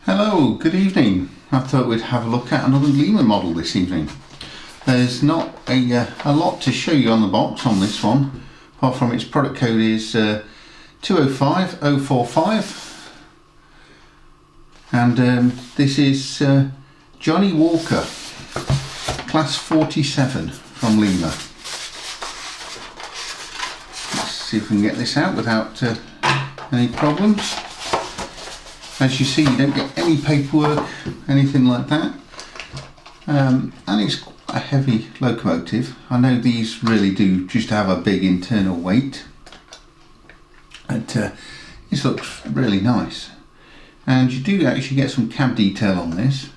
Hello, good evening. I thought we'd have a look at another Lima model this evening. There's not a lot to show you on the box on this one, apart from its product code is 205045, and this is Johnnie Walker, class 47 from Lima. Let's see if we can get this out without any problems. As you see, you don't get any paperwork, anything like that, and it's a heavy locomotive. I know these really do just have a big internal weight, but this looks really nice, and you do actually get some cab detail on this.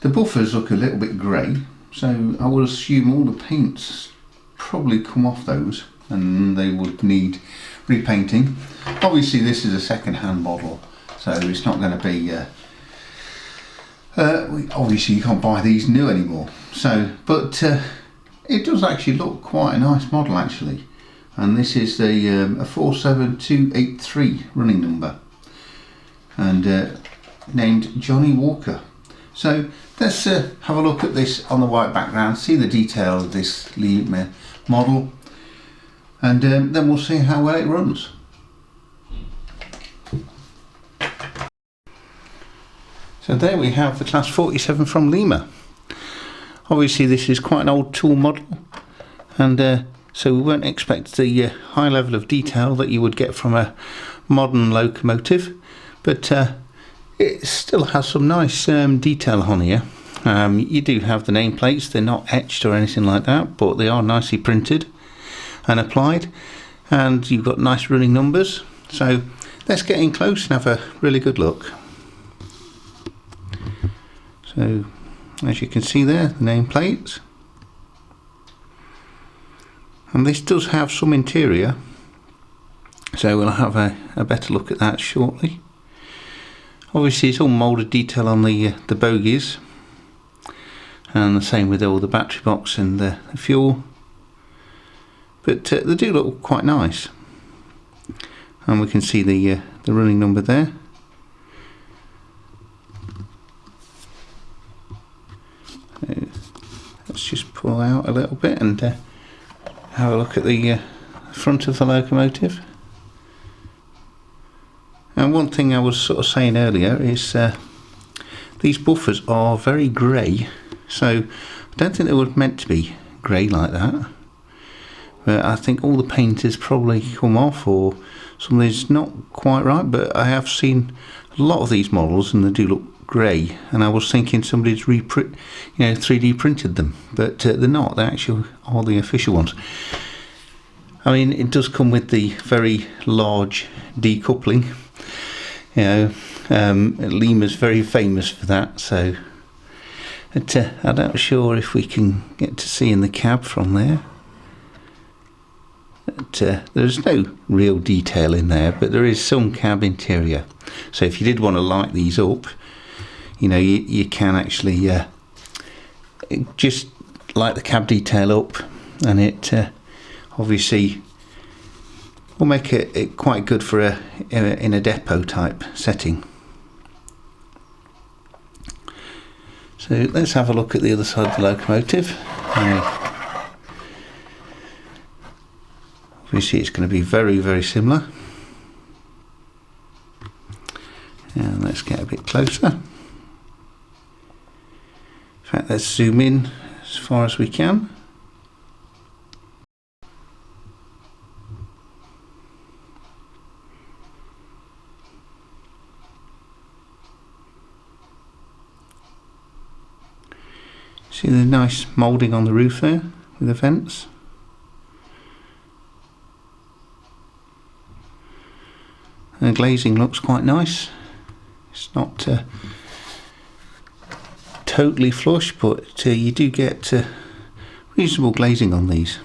The buffers look a little bit grey, so I would assume all the paint's probably come off those and they would need repainting. Obviously this is a second-hand model, so it's not going to be obviously you can't buy these new anymore, so but it does actually look quite a nice model actually, and this is a 47283 running number and named Johnnie Walker. So let's have a look at this on the white background, see the detail of this Lima model, and then we'll see how well it runs. So there we have the class 47 from Lima. Obviously this is quite an old tool model, and so we won't expect the high level of detail that you would get from a modern locomotive, but it still has some nice detail on here. You do have the nameplates, they're not etched or anything like that, but they are nicely printed and applied, and you've got nice running numbers. So let's get in close and have a really good look. So as you can see there, the nameplates, and this does have some interior, so we'll have a better look at that shortly. Obviously it's all moulded detail on the bogies, and the same with all the battery box and the fuel, but they do look quite nice, and we can see the running number there. Let's just pull out a little bit and have a look at the front of the locomotive. And one thing I was sort of saying earlier is these buffers are very grey, so I don't think they were meant to be grey like that, but I think all the paint has probably come off or something's not quite right. But I have seen a lot of these models and they do look grey, and I was thinking somebody's 3D printed them, but they're not. They actually are the official ones. I mean, it does come with the very large decoupling. Lima's very famous for that, so but, I'm not sure if we can get to see in the cab from there. But, there's no real detail in there, but there is some cab interior, so if you did want to light these up, you can actually just light the cab detail up, and it obviously will make it quite good for in a depot type setting. So let's have a look at the other side of the locomotive. Obviously it's going to be very, very similar, and let's get a bit closer. In fact, let's zoom in as far as we can. See the nice moulding on the roof there with the vents. And the glazing looks quite nice. It's not totally flush, but you do get reasonable glazing on these.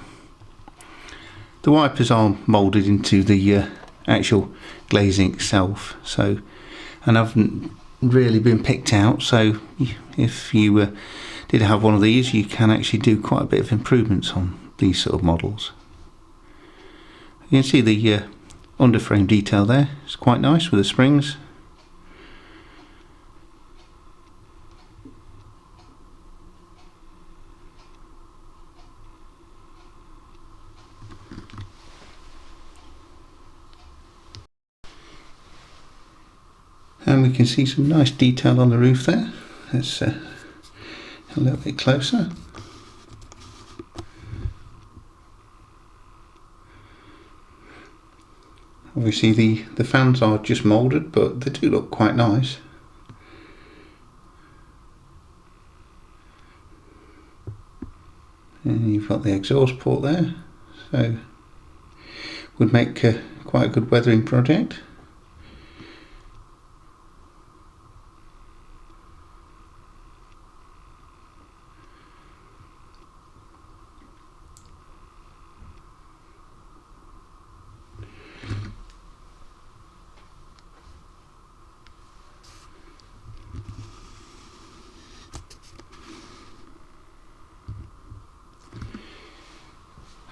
The wipers are moulded into the actual glazing itself, so, and haven't really been picked out, so if you did have one of these, you can actually do quite a bit of improvements on these sort of models. You can see the underframe detail there. It's quite nice with the springs. and we can see some nice detail on the roof there. Let's a little bit closer. Obviously the fans are just moulded, but they do look quite nice. And you've got the exhaust port there, so would make quite a good weathering project.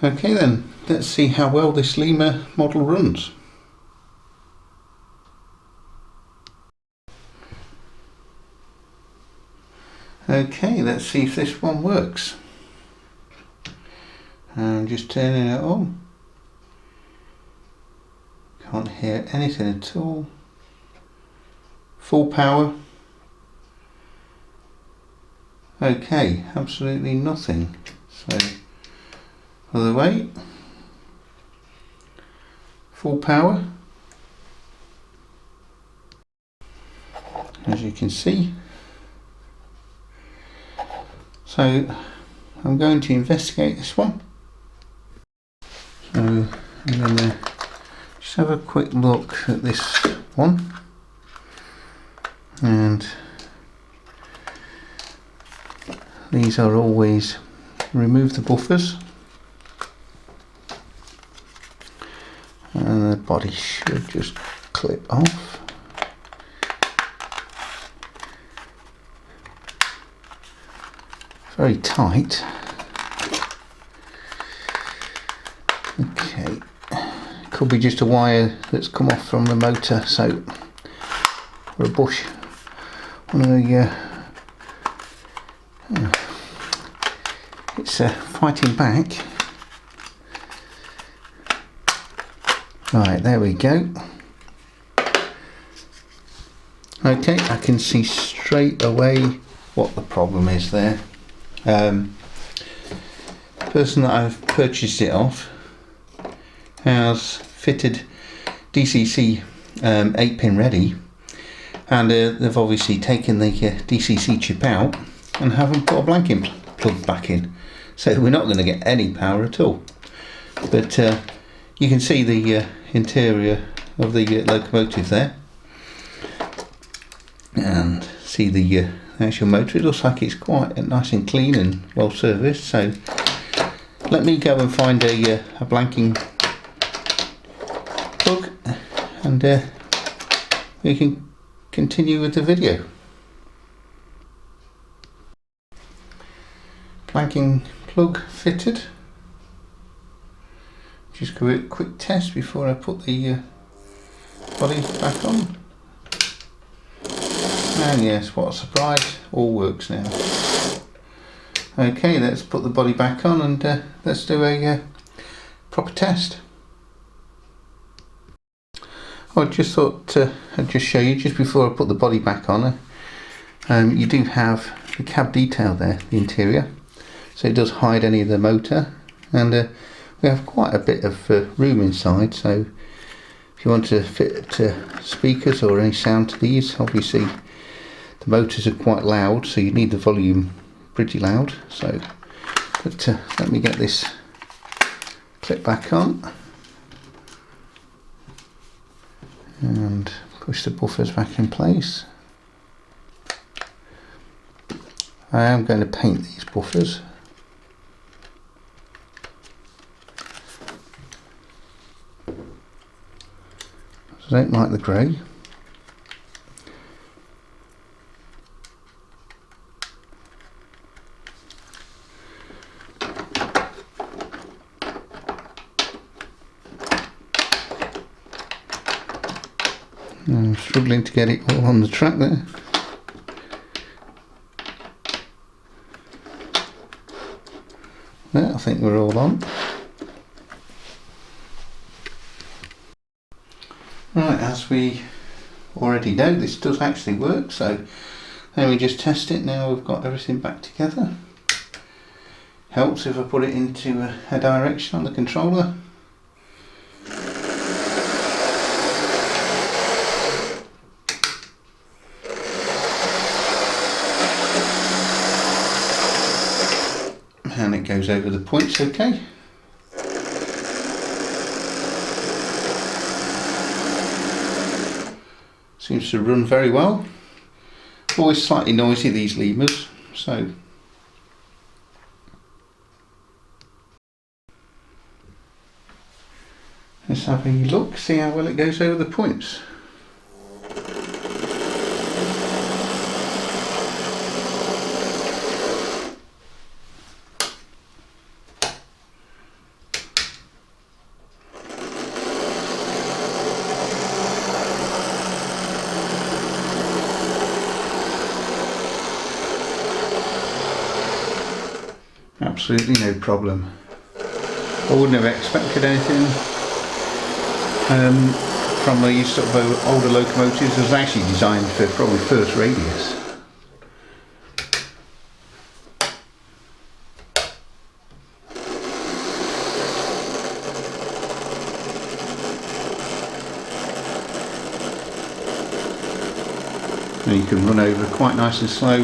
Okay then, let's see how well this Lima model runs. Okay, let's see if this one works. I'm just turning it on. Can't hear anything at all. Full power. Okay, absolutely nothing. So other way, full power, as you can see. So I'm going to investigate this one. So I'm going to just have a quick look at this one, and these are always, remove the buffers. And the body should just clip off. Very tight. Okay, could be just a wire that's come off from the motor, so, or a bush. One of the it's fighting back. Right, there we go. Okay, I can see straight away what the problem is there. The person that I've purchased it off has fitted DCC 8-pin ready, and they've obviously taken the DCC chip out and haven't put a blanking plug back in, so we're not going to get any power at all. But you can see the interior of the locomotive there, and see the actual motor. It looks like it's quite nice and clean and well serviced. So let me go and find a blanking plug, and we can continue with the video. Blanking plug fitted. Just give it a quick test before I put the body back on. And yes, what a surprise, all works now. Okay, let's put the body back on, and let's do a proper test. I just thought I'd just show you, just before I put the body back on, you do have the cab detail there, the interior, so it does hide any of the motor, and we have quite a bit of room inside, so if you want to fit speakers or any sound to these, obviously the motors are quite loud, so you need the volume pretty loud. So, but let me get this clip back on and push the buffers back in place. I am going to paint these buffers. I don't like the grey. I'm struggling to get it all on the track there. There, I think we're all on. Right, as we already know this does actually work, so let me just test it now we've got everything back together. Helps if I put it into a direction on the controller. And it goes over the points okay. Seems to run very well. Always slightly noisy, these Limas, so let's have a look, see how well it goes over the points. Absolutely no problem. I wouldn't have expected anything from these sort of older locomotives. It was actually designed for probably first radius. And you can run over quite nice and slow.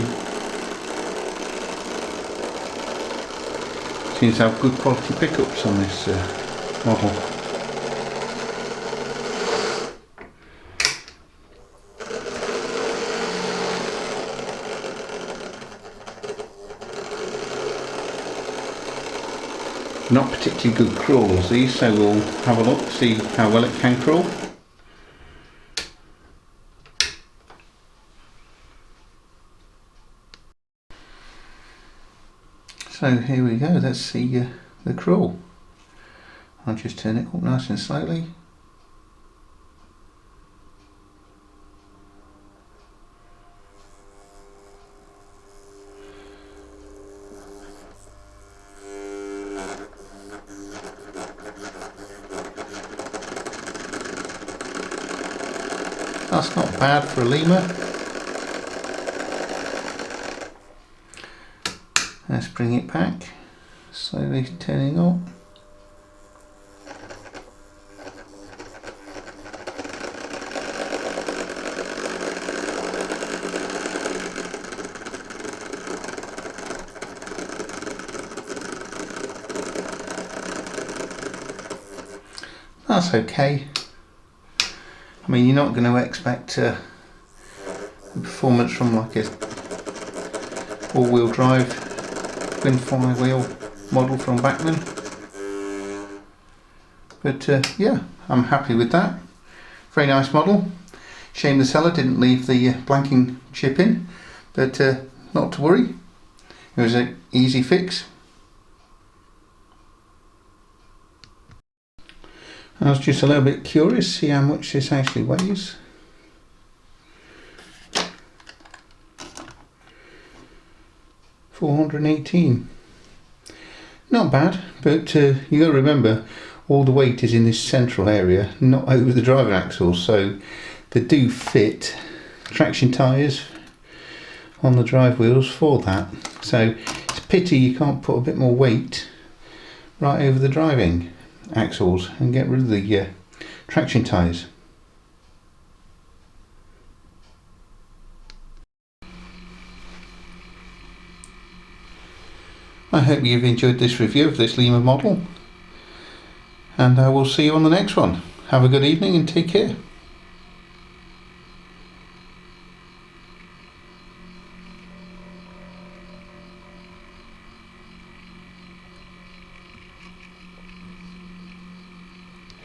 Seems to have good quality pickups on this model. Not particularly good crawls these, so we'll have a look, see how well it can crawl. So here we go, let's see the crawl. I'll just turn it up nice and slowly. That's not bad for a Lima. Let's bring it back, slowly turning up. That's okay. I mean, you're not going to expect a performance from like a all-wheel drive twin flywheel model from Bachmann, but yeah, I'm happy with that. Very nice model. Shame the seller didn't leave the blanking chip in, but not to worry, it was an easy fix. I was just a little bit curious to see how much this actually weighs. $418. Not bad, but you got to remember all the weight is in this central area, not over the driving axle, so they do fit traction tyres on the drive wheels for that. So it's a pity you can't put a bit more weight right over the driving axles and get rid of the traction tyres. I hope you've enjoyed this review of this Lima model, and I will see you on the next one. Have a good evening and take care.